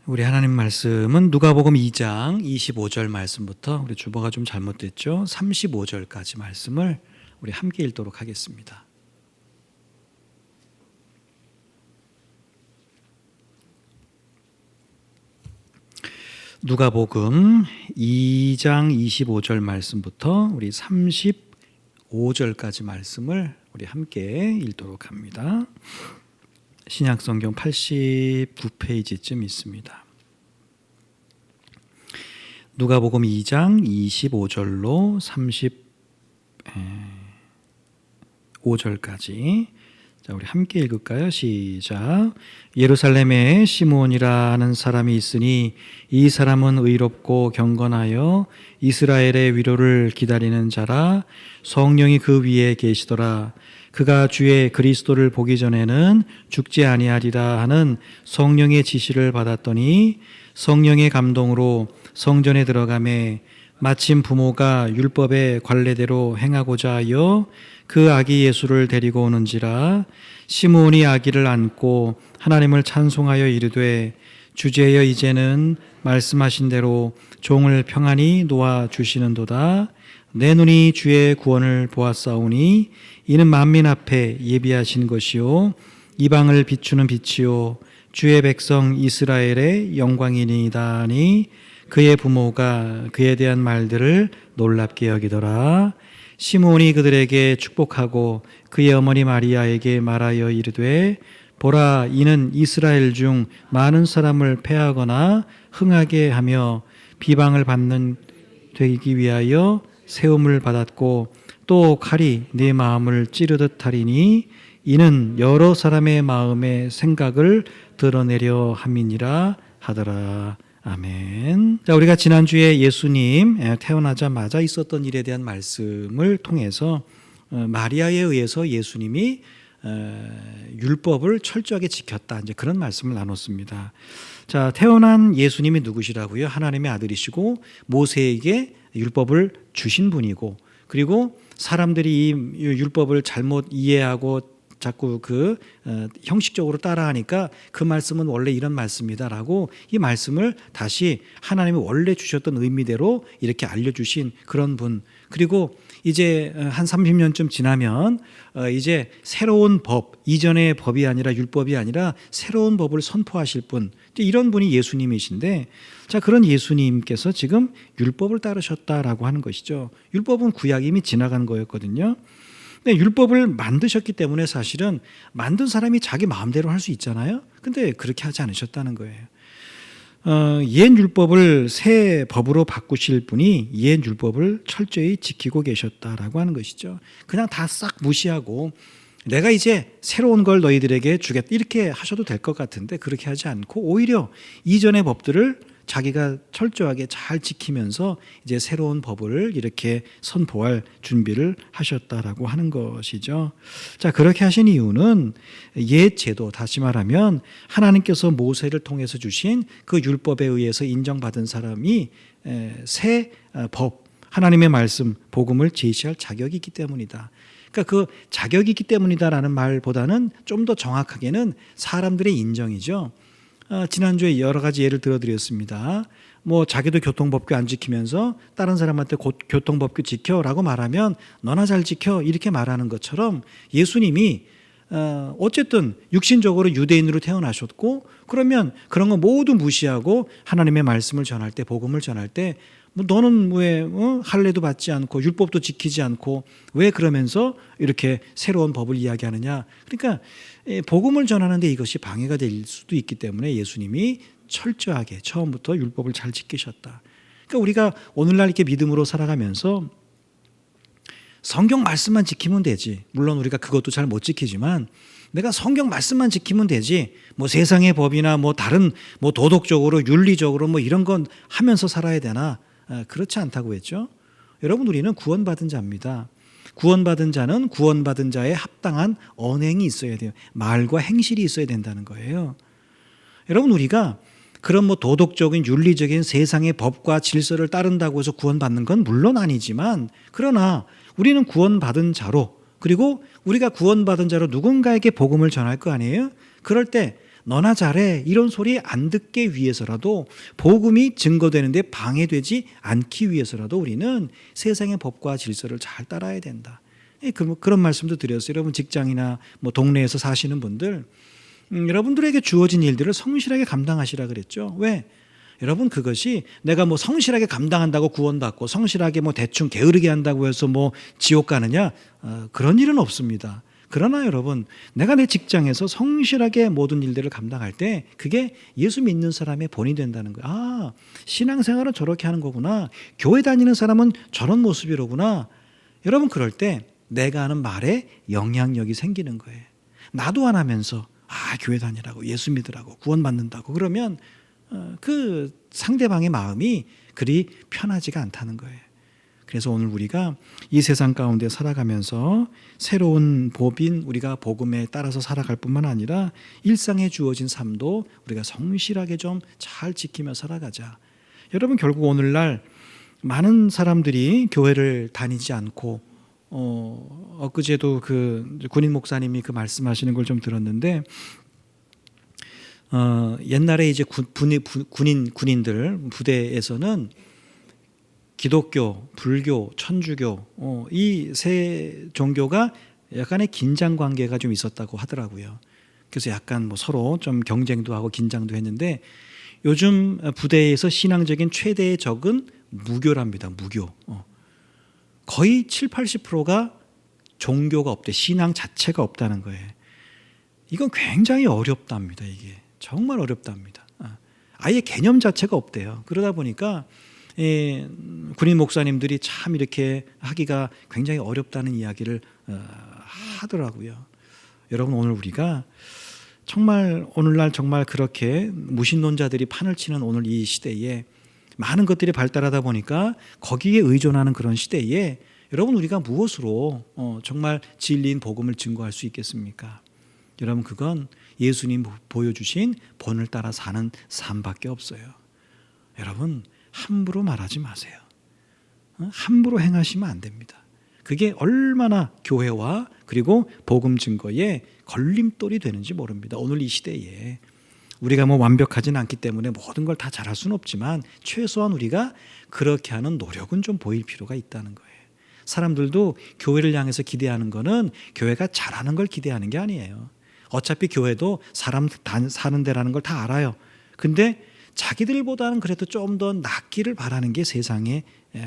우리 하나님 말씀은 누가복음 2장 25절 말씀부터 우리 주보가 좀 잘못됐죠. 35절까지 말씀을 우리 함께 읽도록 하겠습니다. 누가복음 2장 25절 말씀부터 우리 35절까지 말씀을 우리 함께 읽도록 합니다. 신약성경 89페이지쯤 있습니다. 누가복음 2장 25절로 35절까지 자, 우리 함께 읽을까요? 시작. 예루살렘에 시므온이라 하는 사람이 있으니 이 사람은 의롭고 경건하여 이스라엘의 위로를 기다리는 자라. 성령이 그 위에 계시더라. 그가 주의 그리스도를 보기 전에는 죽지 아니하리라 하는 성령의 지시를 받았더니 성령의 감동으로 성전에 들어가매 마침 부모가 율법의 관례대로 행하고자 하여 그 아기 예수를 데리고 오는지라. 시므온이 아기를 안고 하나님을 찬송하여 이르되 주제여 이제는 말씀하신 대로 종을 평안히 놓아 주시는도다. 내 눈이 주의 구원을 보았사오니 이는 만민 앞에 예비하신 것이요 이방을 비추는 빛이요 주의 백성 이스라엘의 영광이니이다 하니 그의 부모가 그에 대한 말들을 놀랍게 여기더라. 시므온이 그들에게 축복하고 그의 어머니 마리아에게 말하여 이르되 보라 이는 이스라엘 중 많은 사람을 패하거나 흥하게 하며 비방을 받는 되기 위하여 세움을 받았고 또 칼이 네 마음을 찌르듯 하리니 이는 여러 사람의 마음의 생각을 드러내려 함이니라 하더라. 아멘. 자, 우리가 지난주에 예수님 태어나자마자 있었던 일에 대한 말씀을 통해서 마리아에 의해서 예수님이 율법을 철저하게 지켰다. 이제 그런 말씀을 나눴습니다. 자, 태어난 예수님이 누구시라고요? 하나님의 아들이시고 모세에게 율법을 주신 분이고 그리고 사람들이 이 율법을 잘못 이해하고 자꾸 형식적으로 따라하니까 그 말씀은 원래 이런 말씀이다라고 이 말씀을 다시 하나님이 원래 주셨던 의미대로 이렇게 알려주신 그런 분. 그리고 이제 한 30년쯤 지나면 이제 새로운 법, 이전의 법이 아니라 율법이 아니라 새로운 법을 선포하실 분, 이런 분이 예수님이신데, 자, 그런 예수님께서 지금 율법을 따르셨다라고 하는 것이죠. 율법은 구약이 이미 지나간 거였거든요. 근데 율법을 만드셨기 때문에 사실은 만든 사람이 자기 마음대로 할 수 있잖아요. 근데 그렇게 하지 않으셨다는 거예요. 옛 율법을 새 법으로 바꾸실 분이 옛 율법을 철저히 지키고 계셨다라고 하는 것이죠. 그냥 다 싹 무시하고 내가 이제 새로운 걸 너희들에게 주겠다 이렇게 하셔도 될 것 같은데 그렇게 하지 않고 오히려 이전의 법들을 자기가 철저하게 잘 지키면서 이제 새로운 법을 이렇게 선포할 준비를 하셨다라고 하는 것이죠. 자, 그렇게 하신 이유는 옛 제도, 다시 말하면 하나님께서 모세를 통해서 주신 그 율법에 의해서 인정받은 사람이 새 법, 하나님의 말씀, 복음을 제시할 자격이 있기 때문이다. 그러니까 그 자격이 있기 때문이다라는 말보다는 좀 더 정확하게는 사람들의 인정이죠. 지난주에 여러 가지 예를 들어드렸습니다. 뭐 자기도 교통법규 안 지키면서 다른 사람한테 곧 교통법규 지켜라고 말하면 너나 잘 지켜 이렇게 말하는 것처럼 예수님이 어쨌든 육신적으로 유대인으로 태어나셨고 그러면 그런 거 모두 무시하고 하나님의 말씀을 전할 때 복음을 전할 때 뭐 너는 왜 할례도 받지 않고 율법도 지키지 않고 왜 그러면서 이렇게 새로운 법을 이야기하느냐. 그러니까 복음을 전하는데 이것이 방해가 될 수도 있기 때문에 예수님이 철저하게 처음부터 율법을 잘 지키셨다. 그러니까 우리가 오늘날 이렇게 믿음으로 살아가면서 성경 말씀만 지키면 되지. 물론 우리가 그것도 잘 못 지키지만 내가 성경 말씀만 지키면 되지. 뭐 세상의 법이나 뭐 다른 뭐 도덕적으로 윤리적으로 뭐 이런 건 하면서 살아야 되나? 그렇지 않다고 했죠. 여러분, 우리는 구원받은 자입니다. 구원받은 자는 구원받은 자에 합당한 언행이 있어야 돼요. 말과 행실이 있어야 된다는 거예요. 여러분, 우리가 그런 뭐 도덕적인 윤리적인 세상의 법과 질서를 따른다고 해서 구원받는 건 물론 아니지만 그러나 우리는 구원받은 자로 그리고 우리가 구원받은 자로 누군가에게 복음을 전할 거 아니에요? 그럴 때 너나 잘해 이런 소리 안 듣게 위해서라도 복음이 증거되는데 방해되지 않기 위해서라도 우리는 세상의 법과 질서를 잘 따라야 된다. 그런 말씀도 드렸어요. 여러분 직장이나 뭐 동네에서 사시는 분들 여러분들에게 주어진 일들을 성실하게 감당하시라 그랬죠. 왜? 여러분 그것이 내가 뭐 성실하게 감당한다고 구원받고 성실하게 뭐 대충 게으르게 한다고 해서 뭐 지옥 가느냐? 그런 일은 없습니다. 그러나 여러분 내가 내 직장에서 성실하게 모든 일들을 감당할 때 그게 예수 믿는 사람의 본이 된다는 거야. 아, 신앙생활은 저렇게 하는 거구나. 교회 다니는 사람은 저런 모습이로구나. 여러분 그럴 때 내가 하는 말에 영향력이 생기는 거예요. 나도 안 하면서 교회 다니라고 예수 믿으라고 구원받는다고 그러면 그 상대방의 마음이 그리 편하지가 않다는 거예요. 그래서 오늘 우리가 이 세상 가운데 살아가면서 새로운 법인 우리가 복음에 따라서 살아갈 뿐만 아니라 일상에 주어진 삶도 우리가 성실하게 좀 잘 지키며 살아가자. 여러분 결국 오늘날 많은 사람들이 교회를 다니지 않고 엊그제도 그 군인 목사님이 그 말씀하시는 걸 좀 들었는데 옛날에 이제 군인들 부대에서는 기독교, 불교, 천주교 이 세 종교가 약간의 긴장 관계가 좀 있었다고 하더라고요. 그래서 약간 뭐 서로 좀 경쟁도 하고 긴장도 했는데 요즘 부대에서 신앙적인 최대의 적은 무교랍니다. 무교. 거의 7, 80%가 종교가 없대. 신앙 자체가 없다는 거예요. 이건 굉장히 어렵답니다. 이게 정말 어렵답니다. 아예 개념 자체가 없대요. 그러다 보니까 군인 목사님들이 참 이렇게 하기가 굉장히 어렵다는 이야기를 하더라고요. 여러분 오늘 우리가 정말 오늘날 정말 그렇게 무신론자들이 판을 치는 오늘 이 시대에 많은 것들이 발달하다 보니까 거기에 의존하는 그런 시대에 여러분 우리가 무엇으로 정말 진리인 복음을 증거할 수 있겠습니까? 여러분 그건 예수님 보여주신 본을 따라 사는 삶밖에 없어요. 여러분 함부로 말하지 마세요. 함부로 행하시면 안 됩니다. 그게 얼마나 교회와 그리고 복음 증거에 걸림돌이 되는지 모릅니다. 오늘 이 시대에 우리가 뭐 완벽하진 않기 때문에 모든 걸 다 잘할 수는 없지만 최소한 우리가 그렇게 하는 노력은 좀 보일 필요가 있다는 거예요. 사람들도 교회를 향해서 기대하는 거는 교회가 잘하는 걸 기대하는 게 아니에요. 어차피 교회도 사람 사는 데라는 걸 다 알아요. 근데 자기들보다는 그래도 좀 더 낫기를 바라는 게 세상의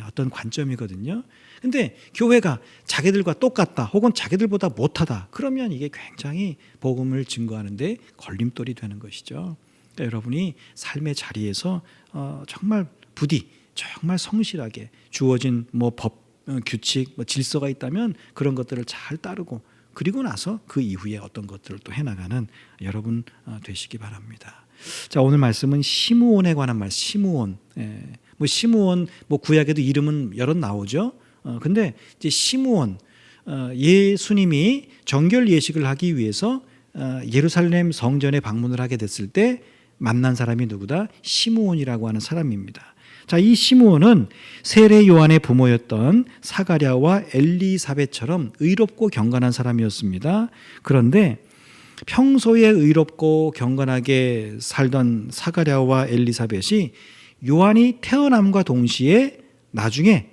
어떤 관점이거든요. 근데 교회가 자기들과 똑같다 혹은 자기들보다 못하다 그러면 이게 굉장히 복음을 증거하는데 걸림돌이 되는 것이죠. 그러니까 여러분이 삶의 자리에서 정말 부디 정말 성실하게 주어진 뭐 법, 규칙, 뭐 질서가 있다면 그런 것들을 잘 따르고 그리고 나서 그 이후에 어떤 것들을 또 해나가는 여러분 되시기 바랍니다. 자, 오늘 말씀은 시므온에 관한 말. 시므온. 뭐 시므온 뭐 구약에도 이름은 여러 나오죠. 근데 이제 시므온 예수님이 정결 예식을 하기 위해서 예루살렘 성전에 방문을 하게 됐을 때 만난 사람이 누구다? 시므온이라고 하는 사람입니다. 자, 이 시므온은 세례 요한의 부모였던 사가랴와 엘리사벳처럼 의롭고 경건한 사람이었습니다. 그런데 평소에 의롭고 경건하게 살던 사가랴와 엘리사벳이 요한이 태어남과 동시에 나중에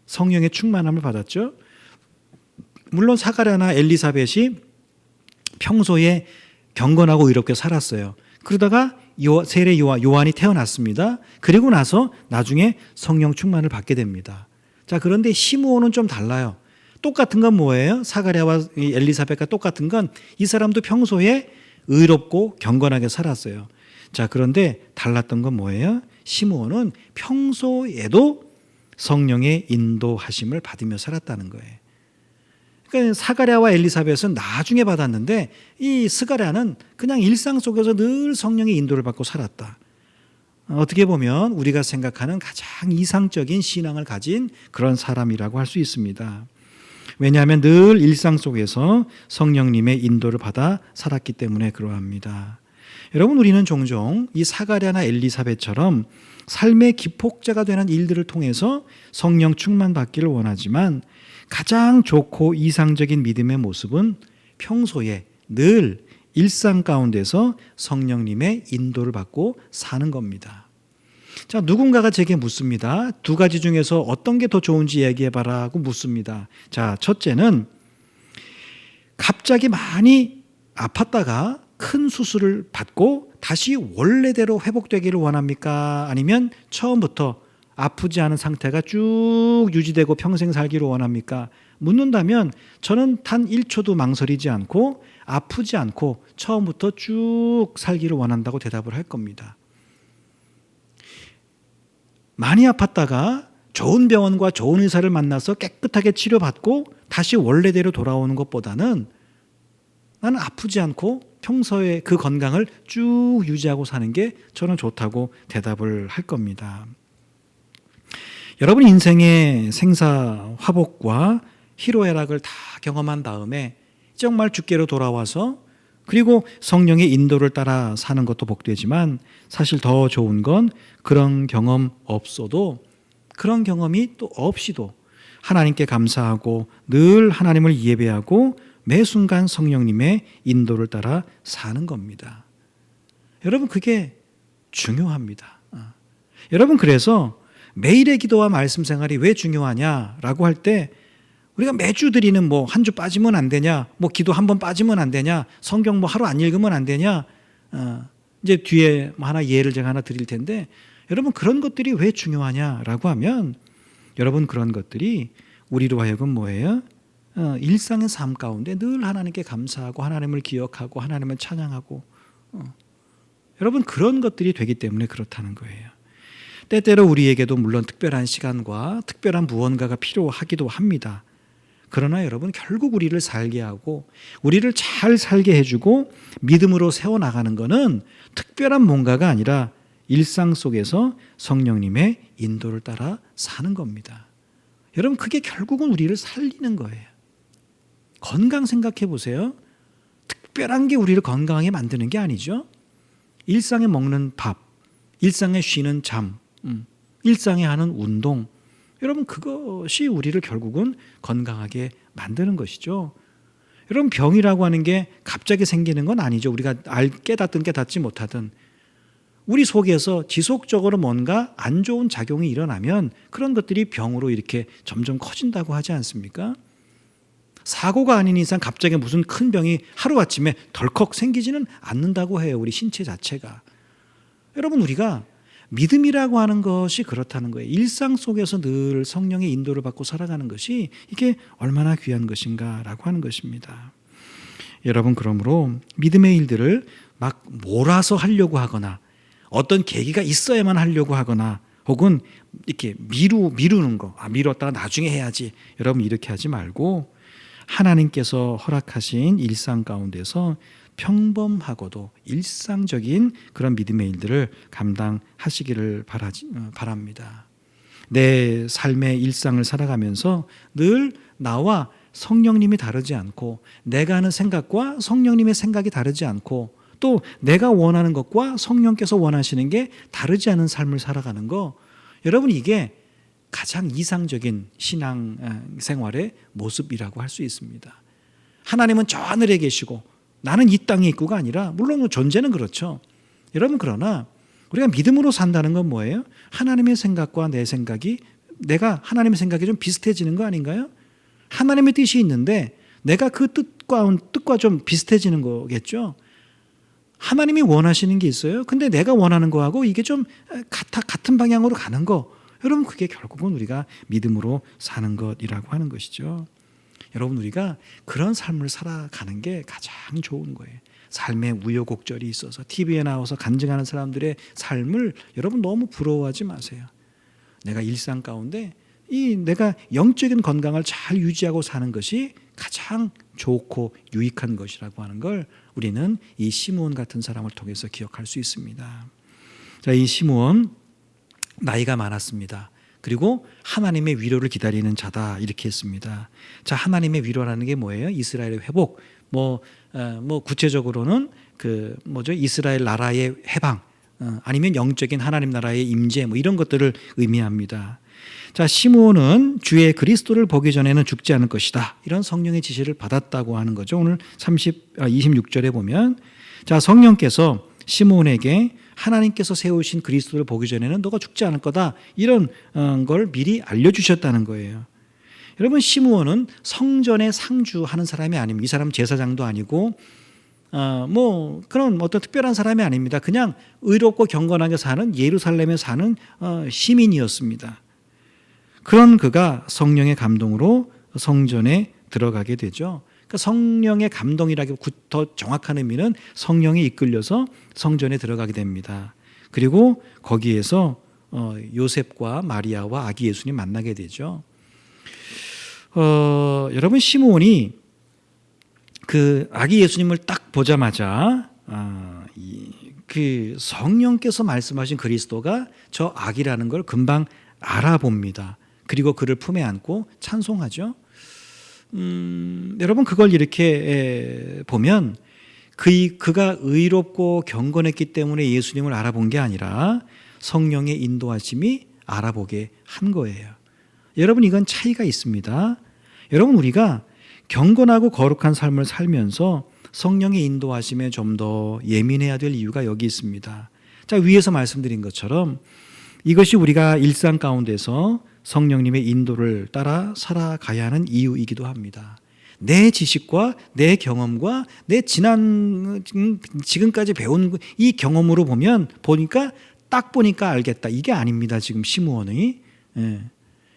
성령의 충만함을 받았죠. 물론 사가랴나 엘리사벳이 평소에 경건하고 의롭게 살았어요. 그러다가 세례 요한이 태어났습니다. 그리고 나서 나중에 성령 충만을 받게 됩니다. 자, 그런데 시므온은 좀 달라요. 똑같은 건 뭐예요? 사가랴와 엘리사벳과 똑같은 건 이 사람도 평소에 의롭고 경건하게 살았어요. 자, 그런데 달랐던 건 뭐예요? 시므온은 평소에도 성령의 인도하심을 받으며 살았다는 거예요. 그러니까 사가랴와 엘리사벳은 나중에 받았는데 이 스가랴는 그냥 일상 속에서 늘 성령의 인도를 받고 살았다. 어떻게 보면 우리가 생각하는 가장 이상적인 신앙을 가진 그런 사람이라고 할 수 있습니다. 왜냐하면 늘 일상 속에서 성령님의 인도를 받아 살았기 때문에 그러합니다. 여러분 우리는 종종 이 사가랴나 엘리사벳처럼 삶의 기폭제가 되는 일들을 통해서 성령 충만 받기를 원하지만 가장 좋고 이상적인 믿음의 모습은 평소에 늘 일상 가운데서 성령님의 인도를 받고 사는 겁니다. 자, 누군가가 제게 묻습니다. 두 가지 중에서 어떤 게 더 좋은지 얘기해봐라 하고 묻습니다. 자, 첫째는 갑자기 많이 아팠다가 큰 수술을 받고 다시 원래대로 회복되기를 원합니까? 아니면 처음부터 아프지 않은 상태가 쭉 유지되고 평생 살기를 원합니까? 묻는다면 저는 단 1초도 망설이지 않고 아프지 않고 처음부터 쭉 살기를 원한다고 대답을 할 겁니다. 많이 아팠다가 좋은 병원과 좋은 의사를 만나서 깨끗하게 치료받고 다시 원래대로 돌아오는 것보다는 나는 아프지 않고 평소에 그 건강을 쭉 유지하고 사는 게 저는 좋다고 대답을 할 겁니다. 여러분 인생의 생사 화복과 희로애락을 다 경험한 다음에 정말 주께로 돌아와서 그리고 성령의 인도를 따라 사는 것도 복되지만 사실 더 좋은 건 그런 경험 없어도 그런 경험이 또 없이도 하나님께 감사하고 늘 하나님을 예배하고 매 순간 성령님의 인도를 따라 사는 겁니다. 여러분 그게 중요합니다. 여러분 그래서 매일의 기도와 말씀 생활이 왜 중요하냐라고 할 때 우리가 매주 드리는 뭐 한 주 빠지면 안 되냐, 뭐 기도 한 번 빠지면 안 되냐, 성경 뭐 하루 안 읽으면 안 되냐, 이제 뒤에 뭐 하나 예를 제가 하나 드릴 텐데 여러분 그런 것들이 왜 중요하냐라고 하면 여러분 그런 것들이 우리로 하여금 뭐예요? 일상의 삶 가운데 늘 하나님께 감사하고 하나님을 기억하고 하나님을 찬양하고 여러분 그런 것들이 되기 때문에 그렇다는 거예요. 때때로 우리에게도 물론 특별한 시간과 특별한 무언가가 필요하기도 합니다. 그러나 여러분 결국 우리를 살게 하고 우리를 잘 살게 해주고 믿음으로 세워나가는 것은 특별한 뭔가가 아니라 일상 속에서 성령님의 인도를 따라 사는 겁니다. 여러분 그게 결국은 우리를 살리는 거예요. 건강 생각해 보세요. 특별한 게 우리를 건강하게 만드는 게 아니죠. 일상에 먹는 밥, 일상에 쉬는 잠, 일상에 하는 운동, 여러분 그것이 우리를 결국은 건강하게 만드는 것이죠. 여러분 병이라고 하는 게 갑자기 생기는 건 아니죠. 우리가 깨닫든 깨닫지 못하든 우리 속에서 지속적으로 뭔가 안 좋은 작용이 일어나면 그런 것들이 병으로 이렇게 점점 커진다고 하지 않습니까? 사고가 아닌 이상 갑자기 무슨 큰 병이 하루아침에 덜컥 생기지는 않는다고 해요. 우리 신체 자체가. 여러분 우리가 믿음이라고 하는 것이 그렇다는 거예요. 일상 속에서 늘 성령의 인도를 받고 살아가는 것이 이게 얼마나 귀한 것인가라고 하는 것입니다. 여러분 그러므로 믿음의 일들을 막 몰아서 하려고 하거나 어떤 계기가 있어야만 하려고 하거나 혹은 이렇게 미루는 거, 미뤘다가 나중에 해야지. 여러분 이렇게 하지 말고 하나님께서 허락하신 일상 가운데서 평범하고도 일상적인 그런 믿음의 일들을 감당하시기를 바랍니다. 내 삶의 일상을 살아가면서 늘 나와 성령님이 다르지 않고 내가 하는 생각과 성령님의 생각이 다르지 않고 또 내가 원하는 것과 성령께서 원하시는 게 다르지 않은 삶을 살아가는 거, 여러분 이게 가장 이상적인 신앙 생활의 모습이라고 할 수 있습니다. 하나님은 저 하늘에 계시고 나는 이 땅에 있고가 아니라 물론 존재는 그렇죠. 여러분 그러나 우리가 믿음으로 산다는 건 뭐예요? 하나님의 생각과 내 생각이 내가 하나님의 생각이 좀 비슷해지는 거 아닌가요? 하나님의 뜻이 있는데 내가 그 뜻과 좀 비슷해지는 거겠죠. 하나님이 원하시는 게 있어요. 근데 내가 원하는 거하고 이게 좀 같은 방향으로 가는 거. 여러분 그게 결국은 우리가 믿음으로 사는 것이라고 하는 것이죠. 여러분 우리가 그런 삶을 살아가는 게 가장 좋은 거예요. 삶의 우여곡절이 있어서 TV에 나와서 간증하는 사람들의 삶을 여러분 너무 부러워하지 마세요. 내가 일상 가운데 내가 영적인 건강을 잘 유지하고 사는 것이 가장 좋고 유익한 것이라고 하는 걸 우리는 이 시므온 같은 사람을 통해서 기억할 수 있습니다. 자, 이 시므온 나이가 많았습니다. 그리고 하나님의 위로를 기다리는 자다 이렇게 했습니다. 자, 하나님의 위로라는 게 뭐예요? 이스라엘의 회복. 구체적으로는 이스라엘 나라의 해방, 아니면 영적인 하나님 나라의 임재 뭐 이런 것들을 의미합니다. 자, 시므온은 주의 그리스도를 보기 전에는 죽지 않을 것이다. 이런 성령의 지시를 받았다고 하는 거죠. 오늘 26절에 보면 자, 성령께서 시므온에게 하나님께서 세우신 그리스도를 보기 전에는 너가 죽지 않을 거다. 이런 걸 미리 알려주셨다는 거예요. 여러분, 시므온은 성전에 상주하는 사람이 아닙니다. 이 사람 제사장도 아니고 뭐 그런 어떤 특별한 사람이 아닙니다. 그냥 의롭고 경건하게 사는 예루살렘에 사는 시민이었습니다. 그런 그가 성령의 감동으로 성전에 들어가게 되죠. 그러니까 성령의 감동이라기 더 정확한 의미는 성령에 이끌려서 성전에 들어가게 됩니다. 그리고 거기에서 요셉과 마리아와 아기 예수님 만나게 되죠. 여러분, 시므온이 그 아기 예수님을 딱 보자마자 그 성령께서 말씀하신 그리스도가 저 아기라는 걸 금방 알아봅니다. 그리고 그를 품에 안고 찬송하죠. 여러분, 그걸 이렇게 보면 그가 의롭고 경건했기 때문에 예수님을 알아본 게 아니라 성령의 인도하심이 알아보게 한 거예요. 여러분, 이건 차이가 있습니다. 여러분, 우리가 경건하고 거룩한 삶을 살면서 성령의 인도하심에 좀 더 예민해야 될 이유가 여기 있습니다. 자, 위에서 말씀드린 것처럼 이것이 우리가 일상 가운데서 성령님의 인도를 따라 살아가야 하는 이유이기도 합니다. 내 지식과 내 경험과 내 지금까지 배운 이 경험으로 보니까 딱 보니까 알겠다. 이게 아닙니다. 지금 시므온이.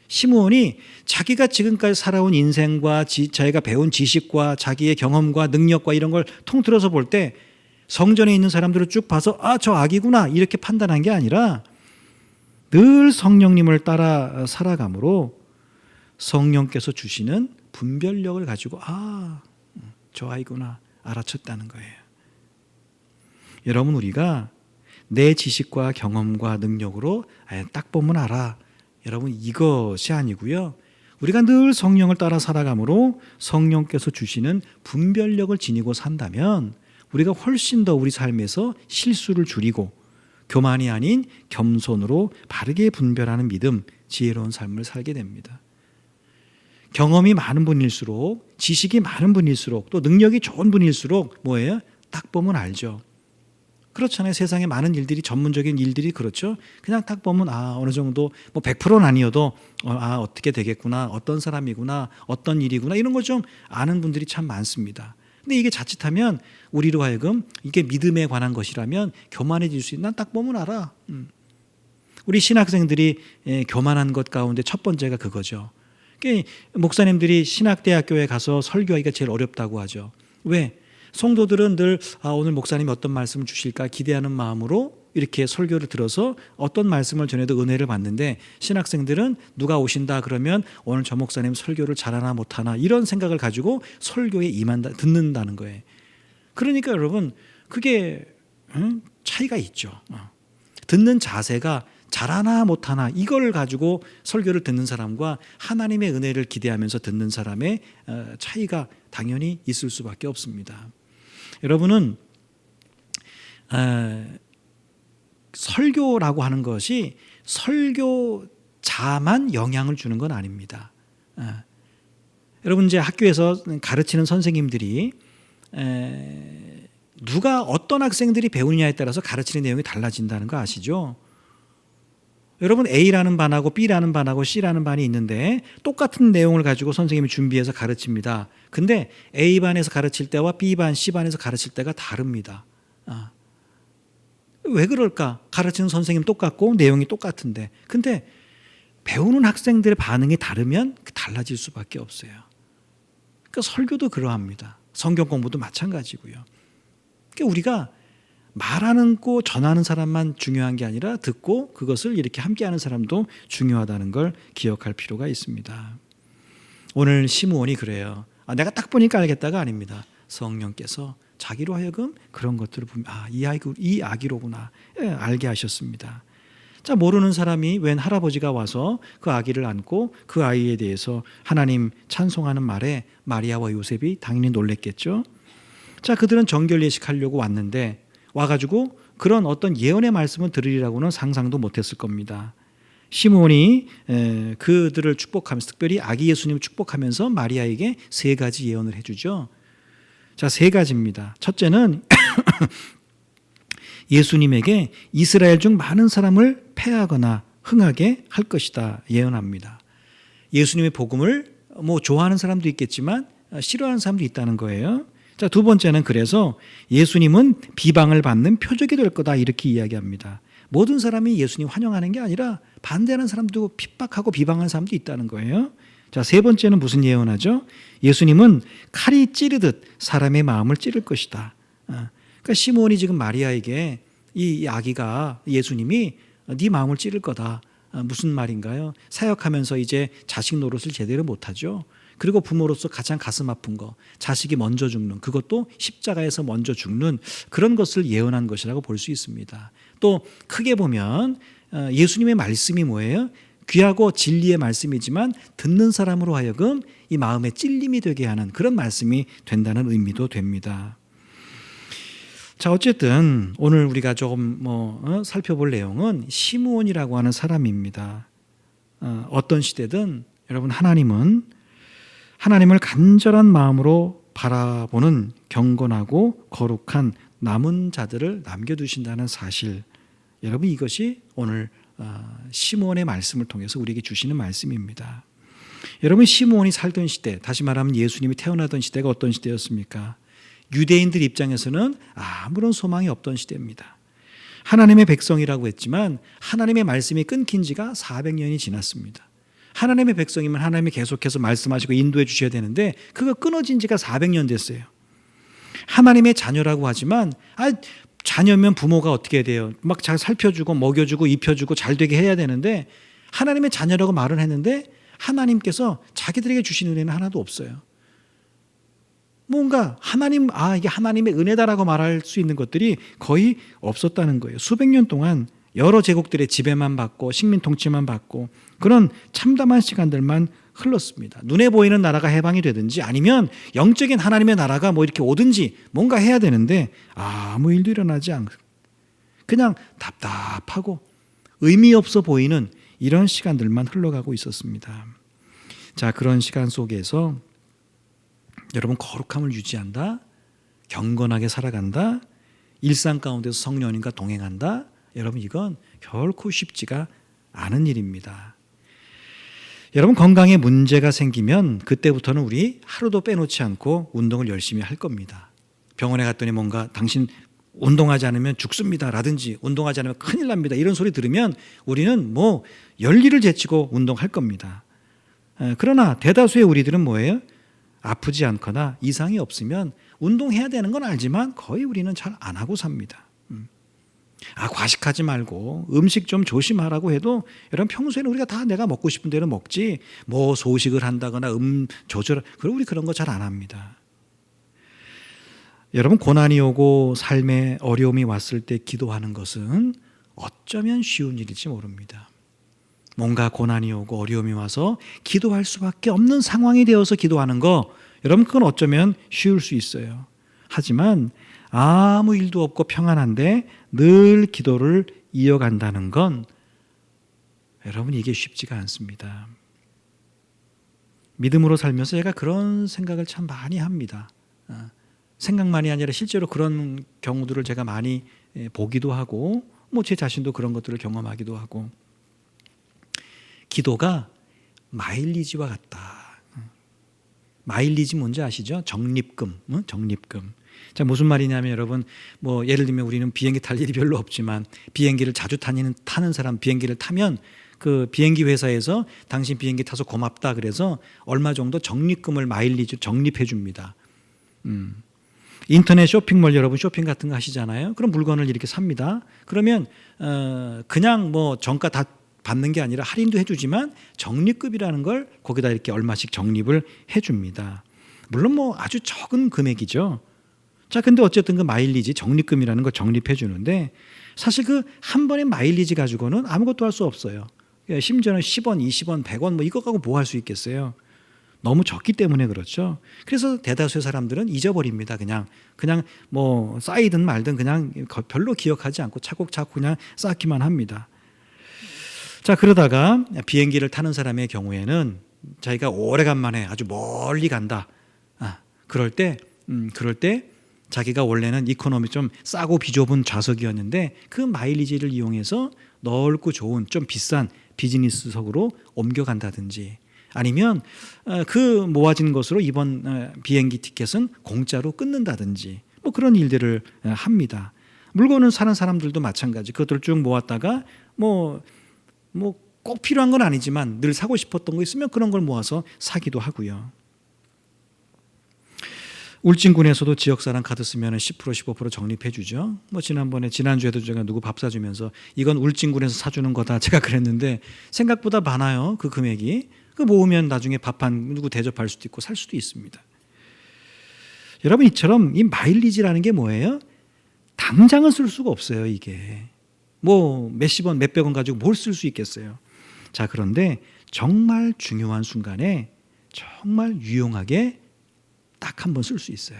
시므온이 자기가 지금까지 살아온 인생과 자기가 배운 지식과 자기의 경험과 능력과 이런 걸 통틀어서 볼 때 성전에 있는 사람들을 쭉 봐서 저 아기구나 이렇게 판단한 게 아니라 늘 성령님을 따라 살아감으로 성령께서 주시는 분별력을 가지고 저 아이구나 알아챘다는 거예요. 여러분, 우리가 내 지식과 경험과 능력으로 딱 보면 알아. 여러분, 이것이 아니고요. 우리가 늘 성령을 따라 살아감으로 성령께서 주시는 분별력을 지니고 산다면 우리가 훨씬 더 우리 삶에서 실수를 줄이고 교만이 아닌 겸손으로 바르게 분별하는 믿음, 지혜로운 삶을 살게 됩니다. 경험이 많은 분일수록, 지식이 많은 분일수록, 또 능력이 좋은 분일수록 뭐예요? 딱 보면 알죠. 그렇잖아요. 세상에 많은 일들이, 전문적인 일들이 그렇죠. 그냥 딱 보면 어느 정도 뭐 100%는 아니어도 어떻게 되겠구나, 어떤 사람이구나, 어떤 일이구나 이런 거 좀 아는 분들이 참 많습니다. 근데 이게 자칫하면 우리로 하여금 이게 믿음에 관한 것이라면 교만해질 수 있나? 딱 보면 알아. 우리 신학생들이 교만한 것 가운데 첫 번째가 그거죠. 목사님들이 신학대학교에 가서 설교하기가 제일 어렵다고 하죠. 왜? 성도들은 늘 오늘 목사님이 어떤 말씀을 주실까 기대하는 마음으로 이렇게 설교를 들어서 어떤 말씀을 전해도 은혜를 받는데, 신학생들은 누가 오신다 그러면 오늘 저 목사님 설교를 잘하나 못하나 이런 생각을 가지고 설교에 듣는다는 거예요. 그러니까 여러분, 그게 차이가 있죠. 듣는 자세가 잘하나 못하나 이걸 가지고 설교를 듣는 사람과 하나님의 은혜를 기대하면서 듣는 사람의 차이가 당연히 있을 수밖에 없습니다. 여러분은 설교라고 하는 것이 설교자만 영향을 주는 건 아닙니다. 여러분, 이제 학교에서 가르치는 선생님들이 누가 어떤 학생들이 배우느냐에 따라서 가르치는 내용이 달라진다는 거 아시죠? 여러분, A라는 반하고 B라는 반하고 C라는 반이 있는데 똑같은 내용을 가지고 선생님이 준비해서 가르칩니다. 근데 A반에서 가르칠 때와 B반, C반에서 가르칠 때가 다릅니다. 왜 그럴까? 가르치는 선생님 똑같고 내용이 똑같은데. 근데 배우는 학생들의 반응이 다르면 달라질 수밖에 없어요. 그러니까 설교도 그러합니다. 성경 공부도 마찬가지고요. 그러니까 우리가 말하는 거 전하는 사람만 중요한 게 아니라 듣고 그것을 이렇게 함께하는 사람도 중요하다는 걸 기억할 필요가 있습니다. 오늘 시므온이 그래요. 내가 딱 보니까 알겠다가 아닙니다. 성령께서 자기로 하여금 그런 것들을 보면 이 아기로구나 알게 하셨습니다. 자, 모르는 사람이 웬 할아버지가 와서 그 아기를 안고 그 아이에 대해서 하나님 찬송하는 말에 마리아와 요셉이 당연히 놀랬겠죠. 자, 그들은 정결 예식하려고 왔는데 와가지고 그런 어떤 예언의 말씀을 들으리라고는 상상도 못했을 겁니다. 시므온이 그들을 축복하면서, 특별히 아기 예수님을 축복하면서 마리아에게 세 가지 예언을 해주죠. 자, 세 가지입니다. 첫째는 예수님에게 이스라엘 중 많은 사람을 패하거나 흥하게 할 것이다 예언합니다. 예수님의 복음을 좋아하는 사람도 있겠지만 싫어하는 사람도 있다는 거예요. 자, 두 번째는 그래서 예수님은 비방을 받는 표적이 될 거다 이렇게 이야기합니다. 모든 사람이 예수님 환영하는 게 아니라 반대하는 사람도, 핍박하고 비방하는 사람도 있다는 거예요. 자, 세 번째는 무슨 예언하죠? 예수님은 칼이 찌르듯 사람의 마음을 찌를 것이다. 그러니까 시므온이 지금 마리아에게 이 아기가, 예수님이 네 마음을 찌를 거다. 무슨 말인가요? 사역하면서 이제 자식 노릇을 제대로 못하죠. 그리고 부모로서 가장 가슴 아픈 거, 자식이 먼저 죽는, 그것도 십자가에서 먼저 죽는 그런 것을 예언한 것이라고 볼 수 있습니다. 또 크게 보면 예수님의 말씀이 뭐예요? 귀하고 진리의 말씀이지만 듣는 사람으로 하여금 이 마음에 찔림이 되게 하는 그런 말씀이 된다는 의미도 됩니다. 자, 어쨌든 오늘 우리가 조금 살펴볼 내용은 시므온이라고 하는 사람입니다. 어떤 시대든 여러분, 하나님을 간절한 마음으로 바라보는 경건하고 거룩한 남은 자들을 남겨두신다는 사실, 여러분 이것이 오늘 시므온의 말씀을 통해서 우리에게 주시는 말씀입니다. 여러분, 시므온이 살던 시대, 다시 말하면 예수님이 태어나던 시대가 어떤 시대였습니까? 유대인들 입장에서는 아무런 소망이 없던 시대입니다. 하나님의 백성이라고 했지만 하나님의 말씀이 끊긴 지가 400년이 지났습니다. 하나님의 백성이면 하나님이 계속해서 말씀하시고 인도해 주셔야 되는데 그거 끊어진 지가 400년 됐어요. 하나님의 자녀라고 하지만 자녀면 부모가 어떻게 돼요? 막 잘 살펴주고 먹여주고 입혀주고 잘 되게 해야 되는데, 하나님의 자녀라고 말을 했는데 하나님께서 자기들에게 주신 은혜는 하나도 없어요. 뭔가 이게 하나님의 은혜다라고 말할 수 있는 것들이 거의 없었다는 거예요. 수백 년 동안 여러 제국들의 지배만 받고 식민 통치만 받고 그런 참담한 시간들만 흘렀습니다. 눈에 보이는 나라가 해방이 되든지 아니면 영적인 하나님의 나라가 이렇게 오든지 뭔가 해야 되는데 아무 일도 일어나지 않고 그냥 답답하고 의미 없어 보이는 이런 시간들만 흘러가고 있었습니다. 자, 그런 시간 속에서 여러분, 거룩함을 유지한다, 경건하게 살아간다, 일상 가운데서 성령님과 동행한다, 여러분 이건 결코 쉽지가 않은 일입니다. 여러분, 건강에 문제가 생기면 그때부터는 우리 하루도 빼놓지 않고 운동을 열심히 할 겁니다. 병원에 갔더니 뭔가 당신 운동하지 않으면 죽습니다 라든지 운동하지 않으면 큰일 납니다 이런 소리 들으면 우리는 열일을 제치고 운동할 겁니다. 그러나 대다수의 우리들은 뭐예요? 아프지 않거나 이상이 없으면 운동해야 되는 건 알지만 거의 우리는 잘 안 하고 삽니다. 과식하지 말고 음식 좀 조심하라고 해도 여러분, 평소에는 우리가 다 내가 먹고 싶은 대로 먹지 소식을 한다거나 조절, 우리 그런 거 잘 안 합니다. 여러분, 고난이 오고 삶에 어려움이 왔을 때 기도하는 것은 어쩌면 쉬운 일일지 모릅니다. 뭔가 고난이 오고 어려움이 와서 기도할 수밖에 없는 상황이 되어서 기도하는 거, 여러분 그건 어쩌면 쉬울 수 있어요. 하지만 아무 일도 없고 평안한데 늘 기도를 이어간다는 건 여러분 이게 쉽지가 않습니다. 믿음으로 살면서 제가 그런 생각을 참 많이 합니다. 생각만이 아니라 실제로 그런 경우들을 제가 많이 보기도 하고 제 자신도 그런 것들을 경험하기도 하고, 기도가 마일리지와 같다. 마일리지 뭔지 아시죠? 적립금. 적립금. 자, 무슨 말이냐면 여러분, 예를 들면 우리는 비행기 탈 일이 별로 없지만 비행기를 자주 타는 사람, 비행기를 타면 그 비행기 회사에서 당신 비행기 타서 고맙다 그래서 얼마 정도 적립금을 마일리지 적립해 줍니다. 인터넷 쇼핑몰 여러분 쇼핑 같은 거 하시잖아요. 그럼 물건을 이렇게 삽니다. 그러면 그냥 정가 다 받는 게 아니라 할인도 해주지만 적립금이라는 걸 거기다 이렇게 얼마씩 적립을 해줍니다. 물론 아주 적은 금액이죠. 자, 근데 어쨌든 그 마일리지 적립금이라는 걸 적립해 주는데 사실 그 한 번의 마일리지 가지고는 아무것도 할 수 없어요. 심지어는 10원, 20원, 100원 이거 갖고 뭐 할 수 있겠어요. 너무 적기 때문에 그렇죠. 그래서 대다수의 사람들은 잊어버립니다. 그냥 뭐 쌓이든 말든 그냥 별로 기억하지 않고 차곡차곡 그냥 쌓기만 합니다. 자, 그러다가 비행기를 타는 사람의 경우에는 자기가 오래간만에 아주 멀리 간다. 그럴 때 자기가 원래는 이코노미 좀 싸고 비좁은 좌석이었는데 그 마일리지를 이용해서 넓고 좋은 좀 비싼 비즈니스석으로 옮겨간다든지, 아니면 그 모아진 것으로 이번 비행기 티켓은 공짜로 끊는다든지, 뭐 그런 일들을 합니다. 물건을 사는 사람들도 마찬가지. 그것들 쭉 모았다가 뭐 꼭 필요한 건 아니지만 늘 사고 싶었던 거 있으면 그런 걸 모아서 사기도 하고요. 울진군에서도 지역사랑 카드 쓰면 10% 15% 적립해 주죠. 뭐 지난주에도 제가 누구 밥 사주면서 이건 울진군에서 사주는 거다 제가 그랬는데 생각보다 많아요. 그 금액이. 그 모으면 나중에 밥 한 누구 대접할 수도 있고 살 수도 있습니다. 여러분, 이처럼 이 마일리지라는 게 뭐예요? 당장은 쓸 수가 없어요. 이게 뭐 몇십 원 몇백 원 가지고 뭘 쓸 수 있겠어요. 자, 그런데 정말 중요한 순간에 정말 유용하게 딱 한 번 쓸 수 있어요.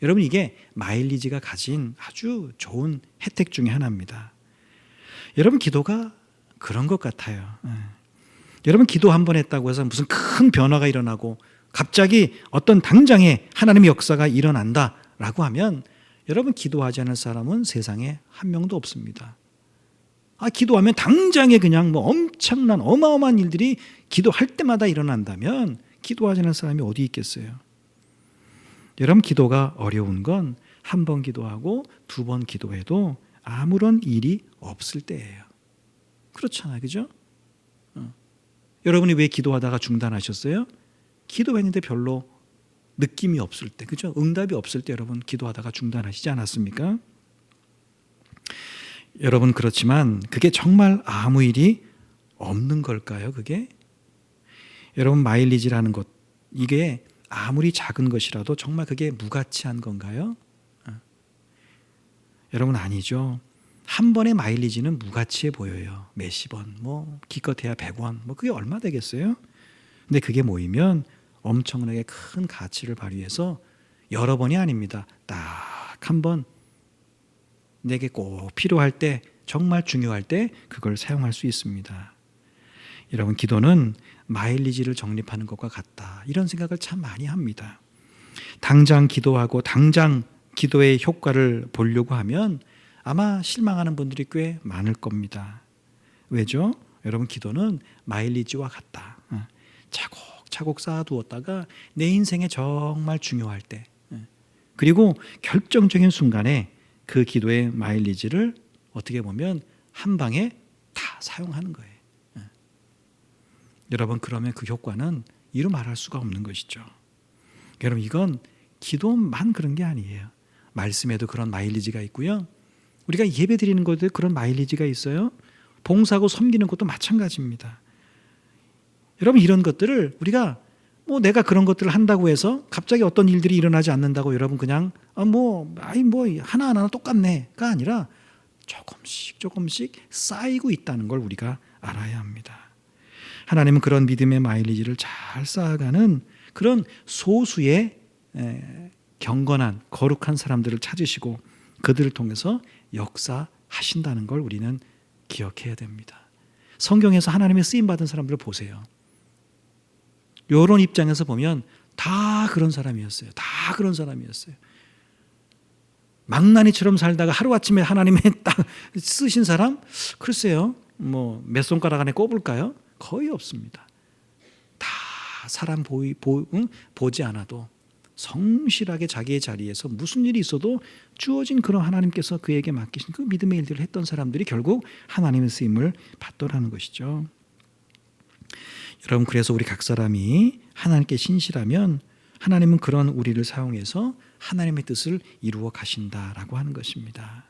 여러분, 이게 마일리지가 가진 아주 좋은 혜택 중에 하나입니다. 여러분, 기도가 그런 것 같아요. 여러분, 기도 한 번 했다고 해서 무슨 큰 변화가 일어나고 갑자기 어떤 당장에 하나님의 역사가 일어난다라고 하면 여러분, 기도하지 않을 사람은 세상에 한 명도 없습니다. 기도하면 당장에 그냥 뭐 엄청난 어마어마한 일들이 기도할 때마다 일어난다면 기도하지 않을 사람이 어디 있겠어요? 여러분, 기도가 어려운 건 한 번 기도하고 두 번 기도해도 아무런 일이 없을 때예요. 그렇잖아요. 그죠? 여러분이 왜 기도하다가 중단하셨어요? 기도했는데 별로 느낌이 없을 때, 그죠? 응답이 없을 때 여러분 기도하다가 중단하시지 않았습니까? 여러분, 그렇지만 그게 정말 아무 일이 없는 걸까요? 그게? 여러분, 마일리지라는 것, 이게 아무리 작은 것이라도 정말 그게 무가치한 건가요? 여러분, 아니죠. 한 번의 마일리지는 무가치해 보여요. 몇십 원, 뭐 기껏해야 100원, 뭐 그게 얼마 되겠어요? 근데 그게 모이면 엄청나게 큰 가치를 발휘해서 여러 번이 아닙니다. 딱 한 번 내게 꼭 필요할 때, 정말 중요할 때 그걸 사용할 수 있습니다. 여러분, 기도는 마일리지를 적립하는 것과 같다. 이런 생각을 참 많이 합니다. 당장 기도하고 당장 기도의 효과를 보려고 하면 아마 실망하는 분들이 꽤 많을 겁니다. 왜죠? 여러분, 기도는 마일리지와 같다. 차곡차곡 쌓아두었다가 내 인생에 정말 중요할 때, 그리고 결정적인 순간에 그 기도의 마일리지를 어떻게 보면 한 방에 다 사용하는 거예요. 여러분, 그러면 그 효과는 이루 말할 수가 없는 것이죠. 여러분, 이건 기도만 그런 게 아니에요. 말씀에도 그런 마일리지가 있고요. 우리가 예배 드리는 것에도 그런 마일리지가 있어요. 봉사하고 섬기는 것도 마찬가지입니다. 여러분, 이런 것들을 우리가 뭐 내가 그런 것들을 한다고 해서 갑자기 어떤 일들이 일어나지 않는다고 여러분 그냥 뭐 하나하나 똑같네가 아니라 조금씩 쌓이고 있다는 걸 우리가 알아야 합니다. 하나님은 그런 믿음의 마일리지를 잘 쌓아가는 그런 소수의 경건한 거룩한 사람들을 찾으시고 그들을 통해서 역사하신다는 걸 우리는 기억해야 됩니다. 성경에서 하나님의 쓰임받은 사람들을 보세요. 이런 입장에서 보면 다 그런 사람이었어요. 다 그런 사람이었어요. 망나니처럼 살다가 하루아침에 하나님의 딱 쓰신 사람? 글쎄요. 뭐 몇 손가락 안에 꼽을까요? 거의 없습니다. 다 사람 보지 않아도 성실하게 자기의 자리에서 무슨 일이 있어도 주어진 그런 하나님께서 그에게 맡기신 그 믿음의 일들을 했던 사람들이 결국 하나님의 쓰임을 받더라는 것이죠. 여러분, 그래서 우리 각 사람이 하나님께 신실하면 하나님은 그런 우리를 사용해서 하나님의 뜻을 이루어 가신다라고 하는 것입니다.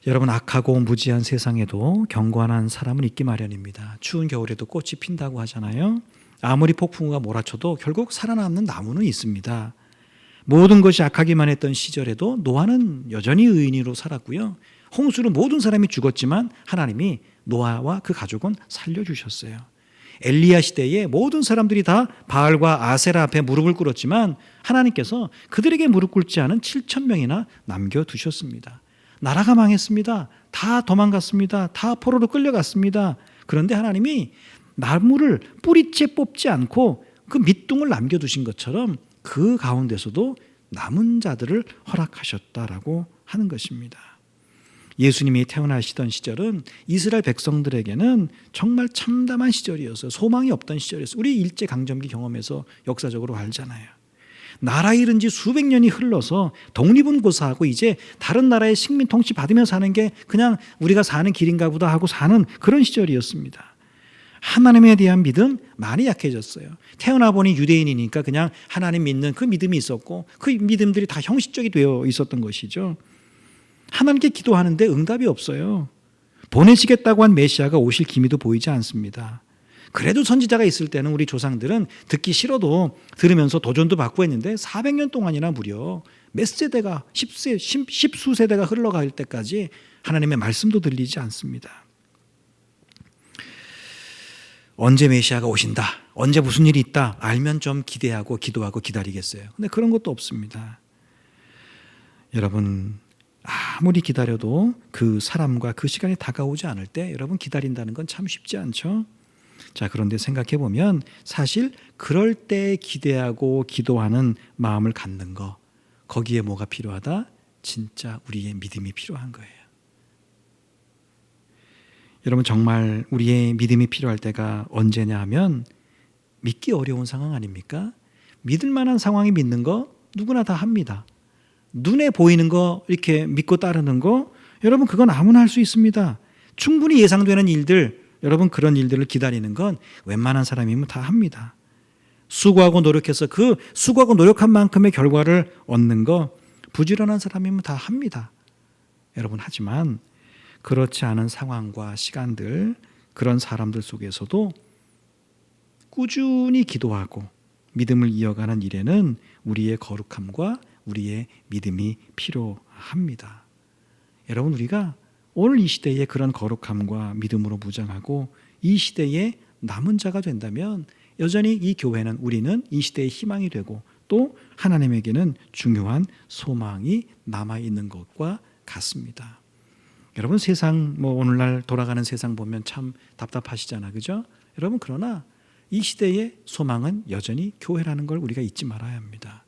여러분, 악하고 무지한 세상에도 견고한 사람은 있기 마련입니다. 추운 겨울에도 꽃이 핀다고 하잖아요. 아무리 폭풍우가 몰아쳐도 결국 살아남는 나무는 있습니다. 모든 것이 악하기만 했던 시절에도 노아는 여전히 의인으로 살았고요. 홍수로 모든 사람이 죽었지만 하나님이 노아와 그 가족은 살려주셨어요. 엘리야 시대에 모든 사람들이 다 바알과 아세라 앞에 무릎을 꿇었지만 하나님께서 그들에게 무릎 꿇지 않은 7천 명이나 남겨두셨습니다. 나라가 망했습니다. 다 도망갔습니다. 다 포로로 끌려갔습니다. 그런데 하나님이 나무를 뿌리째 뽑지 않고 그 밑둥을 남겨두신 것처럼 그 가운데서도 남은 자들을 허락하셨다라고 하는 것입니다. 예수님이 태어나시던 시절은 이스라엘 백성들에게는 정말 참담한 시절이었어요. 소망이 없던 시절이었어요. 우리 일제강점기 경험에서 역사적으로 알잖아요. 나라 잃은 지 수백 년이 흘러서 독립은 고사하고 이제 다른 나라의 식민 통치 받으며 사는 게 그냥 우리가 사는 길인가 보다 하고 사는 그런 시절이었습니다. 하나님에 대한 믿음 많이 약해졌어요. 태어나 보니 유대인이니까 그냥 하나님 믿는 그 믿음이 있었고 그 믿음들이 다 형식적이 되어 있었던 것이죠. 하나님께 기도하는데 응답이 없어요. 보내시겠다고 한 메시아가 오실 기미도 보이지 않습니다. 그래도 선지자가 있을 때는 우리 조상들은 듣기 싫어도 들으면서 도전도 받고 했는데 400년 동안이나 무려 몇 세대가 십수 세대가 흘러갈 때까지 하나님의 말씀도 들리지 않습니다. 언제 메시아가 오신다, 언제 무슨 일이 있다 알면 좀 기대하고 기도하고 기다리겠어요. 근데 그런 것도 없습니다. 여러분, 아무리 기다려도 그 사람과 그 시간이 다가오지 않을 때 여러분 기다린다는 건 참 쉽지 않죠. 자, 그런데 생각해 보면 사실 그럴 때 기대하고 기도하는 마음을 갖는 거, 거기에 뭐가 필요하다? 진짜 우리의 믿음이 필요한 거예요. 여러분, 정말 우리의 믿음이 필요할 때가 언제냐 하면 믿기 어려운 상황 아닙니까? 믿을 만한 상황이 믿는 거 누구나 다 합니다. 눈에 보이는 거 이렇게 믿고 따르는 거 여러분 그건 아무나 할 수 있습니다. 충분히 예상되는 일들, 여러분 그런 일들을 기다리는 건 웬만한 사람이면 다 합니다. 수고하고 노력해서 그 수고하고 노력한 만큼의 결과를 얻는 거 부지런한 사람이면 다 합니다. 여러분, 하지만 그렇지 않은 상황과 시간들, 그런 사람들 속에서도 꾸준히 기도하고 믿음을 이어가는 일에는 우리의 거룩함과 우리의 믿음이 필요합니다. 여러분, 우리가 오늘 이 시대에 그런 거룩함과 믿음으로 무장하고 이 시대에 남은 자가 된다면 여전히 이 교회는, 우리는 이 시대의 희망이 되고 또 하나님에게는 중요한 소망이 남아있는 것과 같습니다. 여러분, 세상 오늘날 돌아가는 세상 보면 참 답답하시잖아, 그죠? 여러분, 그러나 이 시대의 소망은 여전히 교회라는 걸 우리가 잊지 말아야 합니다.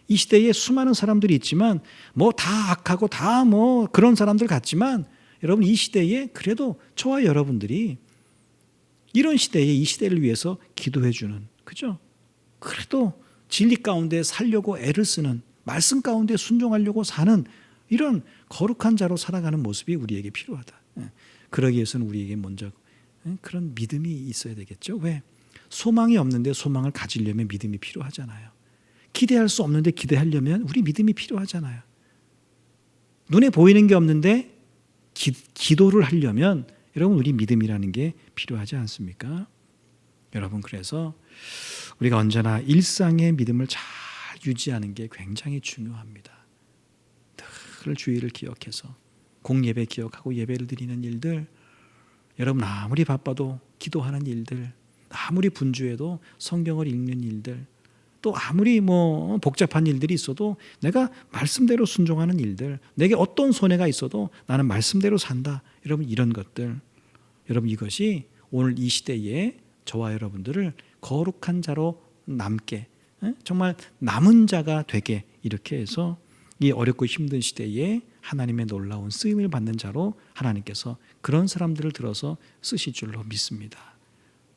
이 시대에 수많은 사람들이 있지만 다 악하고 다 그런 사람들 같지만 여러분, 이 시대에 그래도 저와 여러분들이 이런 시대에 이 시대를 위해서 기도해 주는, 그죠? 그래도 진리 가운데 살려고 애를 쓰는, 말씀 가운데 순종하려고 사는 이런 거룩한 자로 살아가는 모습이 우리에게 필요하다. 그러기 위해서는 우리에게 먼저 그런 믿음이 있어야 되겠죠. 왜? 소망이 없는데 소망을 가지려면 믿음이 필요하잖아요. 기대할 수 없는데 기대하려면 우리 믿음이 필요하잖아요. 눈에 보이는 게 없는데 기도를 하려면 여러분 우리 믿음이라는 게 필요하지 않습니까? 여러분, 그래서 우리가 언제나 일상의 믿음을 잘 유지하는 게 굉장히 중요합니다. 늘 주의를 기억해서 공예배 기억하고 예배를 드리는 일들, 여러분 아무리 바빠도 기도하는 일들, 아무리 분주해도 성경을 읽는 일들, 또 아무리 복잡한 일들이 있어도 내가 말씀대로 순종하는 일들, 내게 어떤 손해가 있어도 나는 말씀대로 산다. 여러분, 이런 것들, 여러분 이것이 오늘 이 시대에 저와 여러분들을 거룩한 자로 남게, 정말 남은 자가 되게 이렇게 해서 이 어렵고 힘든 시대에 하나님의 놀라운 쓰임을 받는 자로 하나님께서 그런 사람들을 들어서 쓰실 줄로 믿습니다.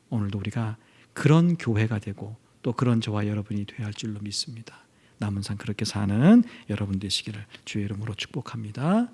오늘도 우리가 그런 교회가 되고 또 그런 저와 여러분이 되어야 할 줄로 믿습니다. 남은 상 그렇게 사는 여러분 되시기를 주의 이름으로 축복합니다.